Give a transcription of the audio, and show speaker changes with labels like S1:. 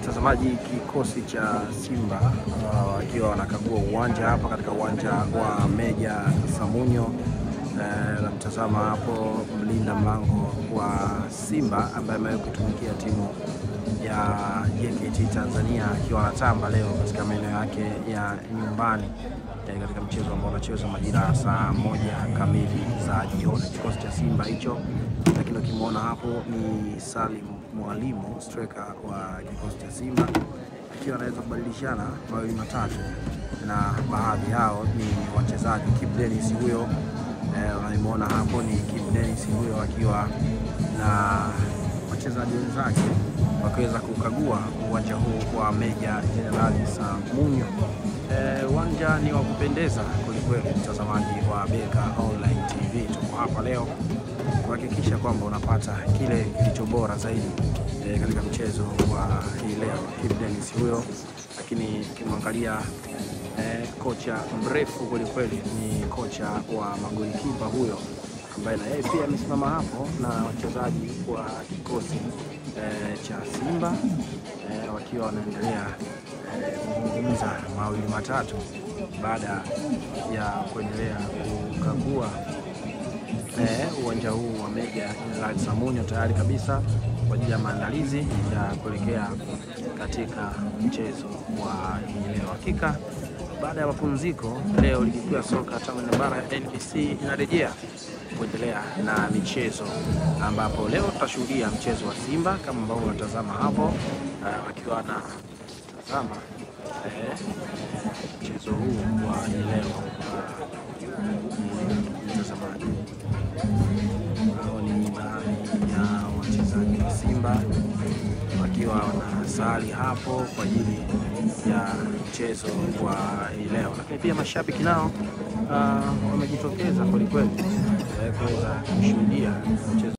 S1: Mtazamaji, kikosi cha Simba wakiwa wanakagua uwanja hapa katika uwanja wa Meja Samunyo. Namtazama hapo mlinda mlango wa Simba ambaye amewahi kutumikia timu ya JKT Tanzania akiwa anatamba leo katika maeneo yake ya nyumbani katika mchezo ambao unachezwa majira saa 1 kamili za jioni. Kikosi cha Simba hicho, lakini ukimwona hapo ni Salim Mwalimu, striker wa kikosi cha Simba, akiwa anaweza kubadilishana mawili matatu na baadhi yao ni wachezaji. Kibu Denis huyo unaimuona hapo ni Kibu Denis huyo akiwa na wachezaji wenzake wakiweza kukagua uwanja huu wa Meja Jenerali Samunyo. Uwanja ni wa kupendeza kwelikweli, mtazamaji wa Beka Online TV. Tuko hapa leo kuhakikisha kwamba unapata kile kilicho bora zaidi katika mchezo wa hii leo. Kibu Denis huyo, lakini ukimwangalia kocha mrefu kwelikweli ni kocha wa magolikipa huyo ambaye na yeye pia amesimama hapo na wachezaji wa kikosi cha Simba wakiwa wanaendelea kuzungumza mawili matatu baada ya kuendelea kukagua uwanja huu wa Meja Jenerali Samunyo, tayari kabisa kwa ajili ya maandalizi ya kuelekea katika mchezo wa hii leo. Hakika baada ya mapumziko leo, ligi kuu ya soka Tanzania bara ya NBC inarejea kuendelea na michezo, ambapo leo tutashuhudia mchezo wa Simba kama ambavyo unatazama hapo, wakiwa na tazama mchezo huu wa leo. Mtazamaji, hao ni baadhi ya wachezaji wa Simba wakiwa wanasali hapo kwa ajili ya mchezo wa leo, lakini pia mashabiki nao wamejitokeza kwelikweli kuweza kushuhudia mchezo.